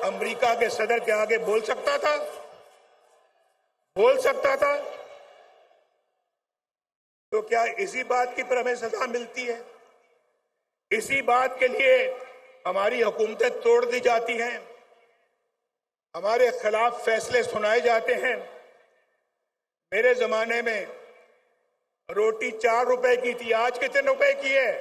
America के सदर के आगे बोल सकता था? बोल सकता था? तो क्या इसी बात की पर हमें सजा मिलती है? इसी बात के लिए हमारी हुकूमतें तोड़ दी जाती हैं, हमारे खिलाफ फैसले सुनाए जाते हैं। मेरे जमाने में रोटी 4 रुपए की थी, आज कितने रुपए की है?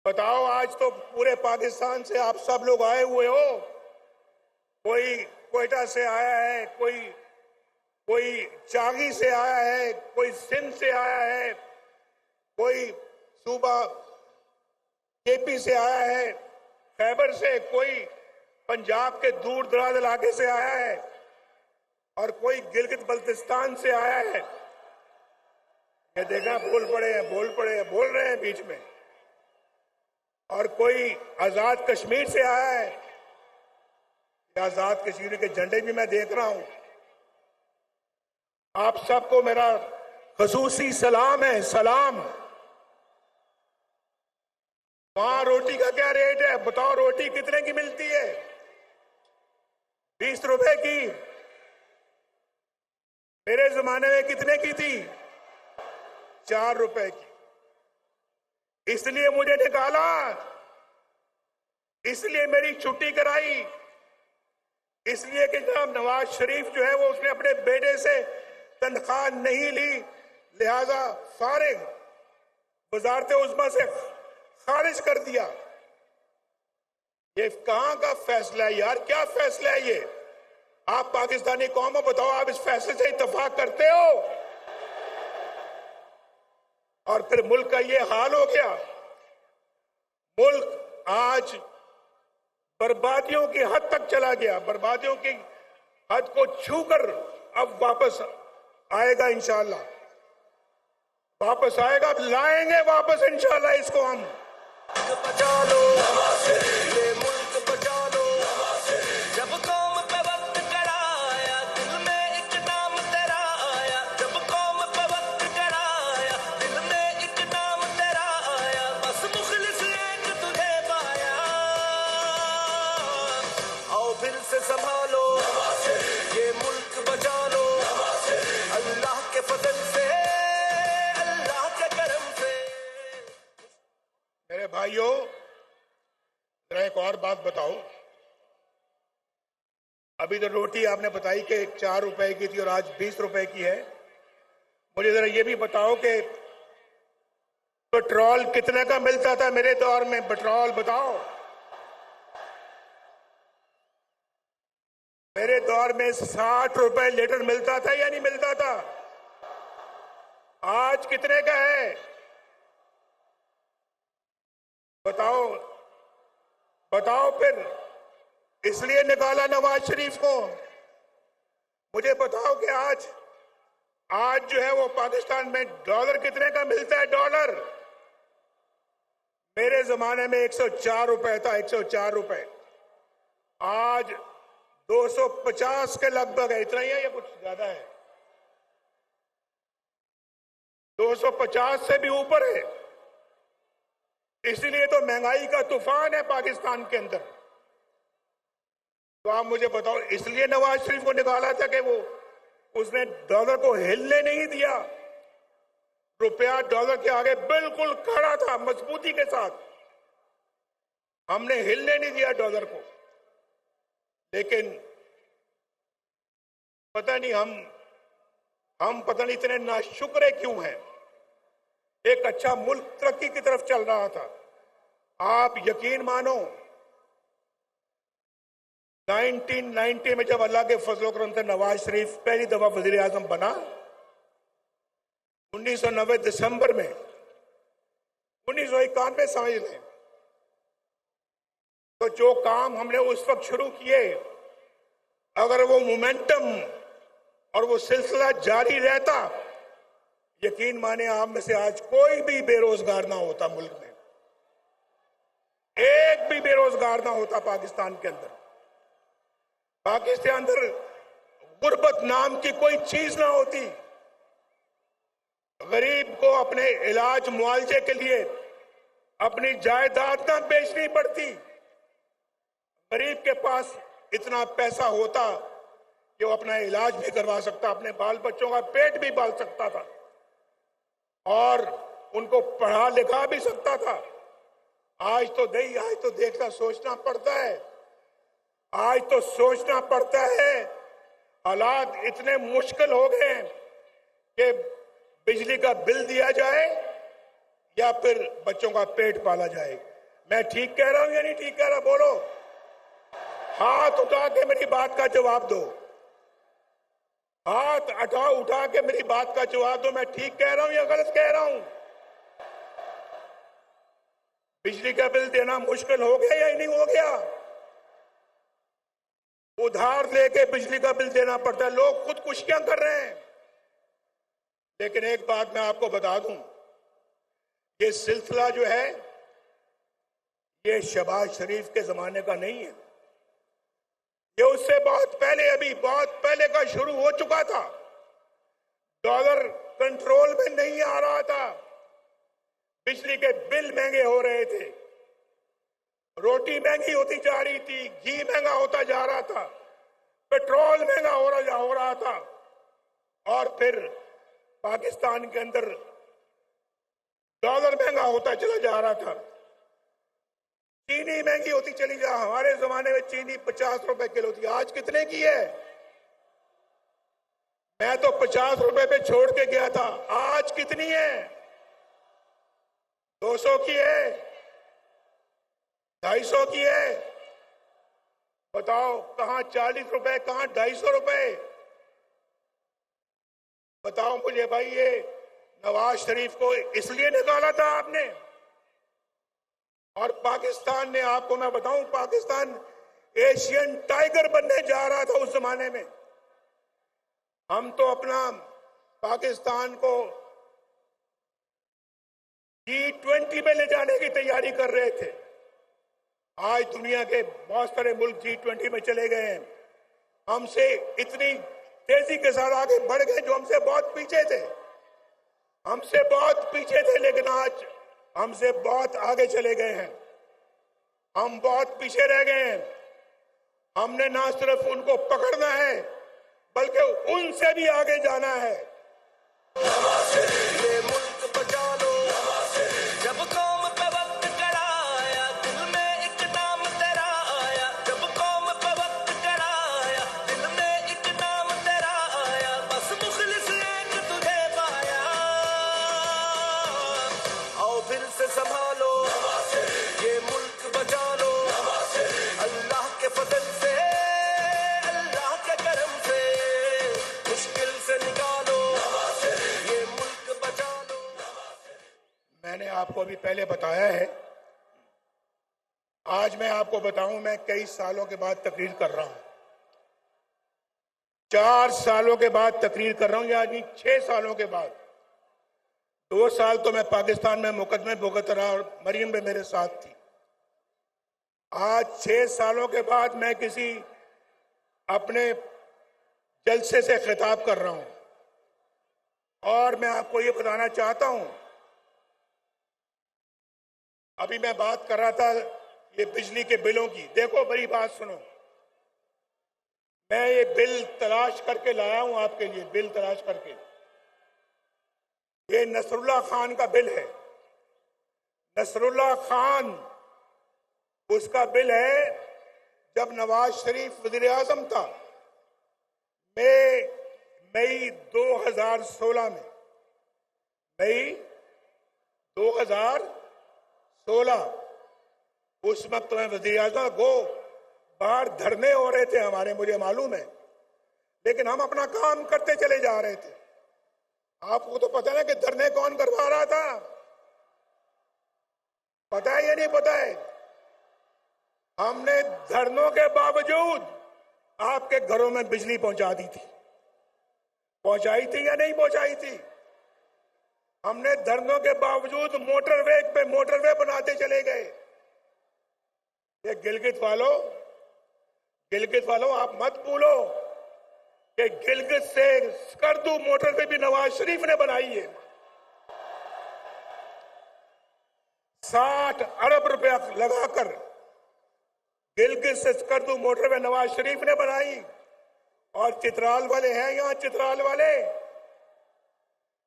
बताओ। आज तो पूरे पाकिस्तान से आप सब लोग आए हुए हो। कोई क्वेटा से आया है, कोई चागी से आया है, कोई सिंध से आया है, कोई सूबा केपी से आया है, खैबर से, कोई पंजाब के दूर दराज इलाके से आया है, और कोई गिलगित बल्तिस्तान से आया है। ये देखा, बोल रहे हैं बीच में। और कोई आजाद कश्मीर से आया है। आजाद कश्मीर के झंडे भी मैं देख रहा हूं। आप सबको मेरा खसूसी सलाम है, सलाम। वहां रोटी का क्या रेट है बताओ? रोटी कितने की मिलती है? 20 रुपए की। मेरे जमाने में कितने की थी? 4 रुपए की। इसलिए मुझे निकाला, इसलिए मेरी छुट्टी कराई, इसलिए कि जनाब नवाज शरीफ जो है वो उसने अपने बेटे से तनख्वाह नहीं ली, लिहाजा फारिग वजारत उज़्मा से खारिज कर दिया। ये कहां का फैसला है यार? क्या फैसला है ये? आप पाकिस्तानी कौम को बताओ, आप इस फैसले से इत्तेफाक करते हो? और फिर मुल्क का ये हाल हो गया। मुल्क आज बर्बादियों की हद तक चला गया। बर्बादियों की हद को छूकर अब वापस आएगा इंशाअल्लाह। वापस आएगा, लाएंगे वापस इंशाअल्लाह इसको हम। बचा लो ये मुल्क, बचा लो। जब कौम पे वक्त कराया, दिल में एक नाम तेरा आया। जब कौम पे वक्त कराया, दिल में एक नाम तेरा आया। बस मुखलिस एक तुझे पाया। आओ फिर से संभालो ये मुल्क, बचा लो। अल्लाह के फजल से, अल्लाह के करम से। मेरे भाइयों, जरा एक और बात बताओ। अभी तो रोटी आपने बताई कि 4 रुपए की थी और आज 20 रुपए की है। मुझे जरा ये भी बताओ कि पेट्रोल कितने का मिलता था मेरे दौर में? पेट्रोल बताओ। मेरे दौर में 60 रुपए लीटर मिलता था या नहीं मिलता था? आज कितने का है बताओ? बताओ फिर। इसलिए निकाला नवाज शरीफ को। मुझे बताओ कि आज जो है वो पाकिस्तान में डॉलर कितने का मिलता है? डॉलर मेरे जमाने में 104 रुपए था, 104 रुपए। आज 250 के लगभग है। इतना ही है या कुछ ज्यादा है? 250 से भी ऊपर है। इसलिए तो महंगाई का तूफान है पाकिस्तान के अंदर। तो आप मुझे बताओ, इसलिए नवाज शरीफ को निकाला था कि वो उसने डॉलर को हिलने नहीं दिया। रुपया डॉलर के आगे बिल्कुल खड़ा था, मजबूती के साथ। हमने हिलने नहीं दिया डॉलर को। लेकिन पता नहीं हम पता नहीं इतने नाशुक्र क्यों हैं। एक अच्छा मुल्क तरक्की की तरफ चल रहा था। आप यकीन मानो, 1990 में जब अल्लाह के फजल करम से नवाज शरीफ पहली दफा वजीर आजम बना, 1990 दिसंबर में, 1991 समझ लें, तो जो काम हमने उस वक्त शुरू किए, अगर वो मोमेंटम और वो सिलसिला जारी रहता, यकीन माने आप में से आज कोई भी बेरोजगार ना होता। मुल्क में एक भी बेरोजगार ना होता। पाकिस्तान के अंदर, पाकिस्तान अंदर गुर्बत नाम की कोई चीज ना होती। गरीब को अपने इलाज मुआवजे के लिए अपनी जायदाद ना बेचनी पड़ती। गरीब के पास इतना पैसा होता कि वो अपना इलाज भी करवा सकता, अपने बाल बच्चों का पेट भी पाल सकता था और उनको पढ़ा लिखा भी सकता था। आज तो देखना सोचना पड़ता है, आज तो सोचना पड़ता है। हालात इतने मुश्किल हो गए हैं कि बिजली का बिल दिया जाए या फिर बच्चों का पेट पाला जाए। मैं ठीक कह रहा हूं या नहीं ठीक कह रहा? बोलो, हाथ उठा के मेरी बात का जवाब दो। हाथ उठा के मेरी बात का जवाब दो। मैं ठीक कह रहा हूं या गलत कह रहा हूं? बिजली का बिल देना मुश्किल हो गया या नहीं हो गया? उधार लेके बिजली का बिल देना पड़ता है, लोग खुदकुशियां कर रहे हैं। लेकिन एक बात मैं आपको बता दूं, ये सिलसिला जो है ये शहबाज शरीफ के जमाने का नहीं है, ये उससे बहुत पहले, अभी बहुत पहले का शुरू हो चुका था। डॉलर कंट्रोल में नहीं आ रहा था, बिजली के बिल महंगे हो रहे थे, रोटी महंगी होती जा रही थी, घी महंगा होता जा रहा था, पेट्रोल महंगा हो रहा था और फिर पाकिस्तान के अंदर डॉलर महंगा होता चला जा रहा था, चीनी महंगी होती चली जा। हमारे जमाने में चीनी 50 रुपए किलो थी, आज कितने की है? मैं तो 50 रुपए पे छोड़ के गया था, आज कितनी है? 200 की है, 250 की है। बताओ कहां 40 रुपए, कहां 250 रुपए? बताओ मुझे भाई, ये नवाज शरीफ को इसलिए निकाला था आपने? और पाकिस्तान ने, आपको मैं बताऊं, पाकिस्तान एशियन टाइगर बनने जा रहा था उस जमाने में। हम तो अपना पाकिस्तान को G20 में ले जाने की तैयारी कर रहे थे। आज दुनिया के बहुत सारे मुल्क G20 में चले गए हैं, हमसे इतनी तेजी के साथ आगे बढ़ गए जो हमसे बहुत पीछे थे, हमसे बहुत पीछे थे, लेकिन आज हमसे बहुत आगे चले गए हैं। हम बहुत पीछे रह गए हैं। हमने ना सिर्फ उनको पकड़ना है बल्कि उनसे भी आगे जाना है। ये मुल्क बचा लो, जब कौम पे वक्त कड़ा आया, दिल में एक नाम तेरा आया। जब कौम पे वक्त कड़ा आया, दिल में एक नाम तेरा आया। बस मुखलिस एक तुझे पाया, आओ फिर से संभालो, ये मुल्क बचा लो। अल्लाह के फजल से, अल्लाह के करम से, मुश्किल से निकालो, ये मुल्क बचा लो। मैंने आपको अभी पहले बताया है, आज मैं आपको बताऊं, मैं कई सालों के बाद तकरीर कर रहा हूं, 4 सालों के बाद तकरीर कर रहा हूं, यानी 6 सालों के बाद। 2 साल तो मैं पाकिस्तान में मुकदमे भुगत रहा और मरियम भी मेरे साथ थी। आज 6 सालों के बाद मैं किसी अपने जलसे से खिताब कर रहा हूं और मैं आपको ये बताना चाहता हूं, अभी मैं बात कर रहा था ये बिजली के बिलों की। देखो मेरी बात सुनो, मैं ये बिल तलाश करके लाया हूं आपके लिए, बिल तलाश करके। ये नसरुल्लाह खान का बिल है, नसरुल्लाह खान, उसका बिल है जब नवाज शरीफ वजीर आजम था, मई 2016 में, मई 2016, उस वक्त में वजीर आजम को बाहर धरने हो रहे थे हमारे, मुझे मालूम है, लेकिन हम अपना काम करते चले जा रहे थे। आपको तो पता है ना कि धरने कौन करवा रहा था? पता है या नहीं पता है? हमने धरनों के बावजूद आपके घरों में बिजली पहुंचा दी थी, पहुंचाई थी या नहीं पहुंचाई थी? हमने धरनों के बावजूद मोटरवे पे मोटरवे बनाते चले गए। ये गिलगित वालों आप मत भूलो कि गिलगित से स्कर्दू मोटरवे भी नवाज शरीफ ने बनाई है। 60 अरब रुपया लगाकर गिलगित से स्कर्दू मोटरवे नवाज शरीफ ने बनाई। और चित्राल वाले हैं यहां, चित्राल वाले,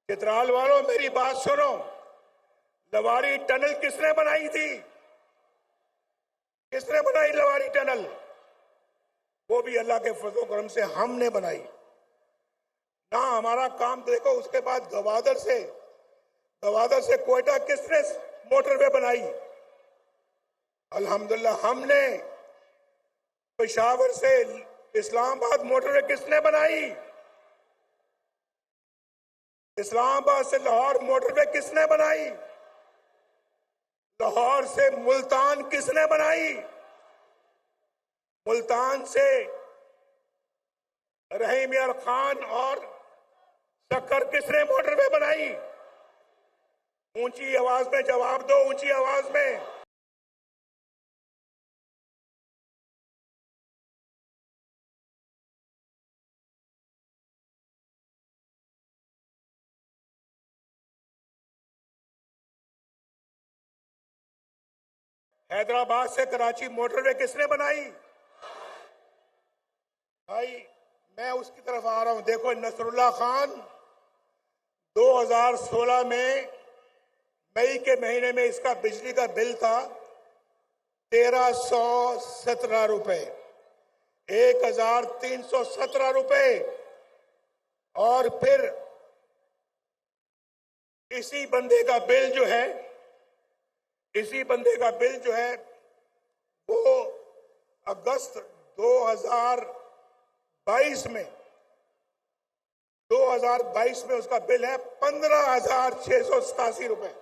चित्राल वालों मेरी बात सुनो। लवारी टनल किसने बनाई थी? किसने बनाई लवारी टनल? वो भी अल्लाह के फजल करम से हमने बनाई ना। हमारा काम देखो। उसके बाद गवादर से कोयटा किसने मोटरवे बनाई? अल्हम्दुलिल्लाह हमने। पेशावर से इस्लामाबाद मोटरवे किसने बनाई? इस्लामाबाद से लाहौर मोटरवे किसने बनाई? लाहौर से मुल्तान किसने बनाई? मुल्तान से रहीम यार खान और शक्कर किसने मोटरवे बनाई? ऊंची आवाज में जवाब दो, ऊंची आवाज में। हैदराबाद से कराची मोटरवे किसने बनाई? भाई मैं उसकी तरफ आ रहा हूं। देखो नसरुल्लाह खान 2016 में मई के महीने में इसका बिजली का बिल था 1317 रुपए, 1317 रुपए। और फिर इसी बंदे का बिल जो है वो अगस्त 2022 में उसका बिल है 15,687 रुपए।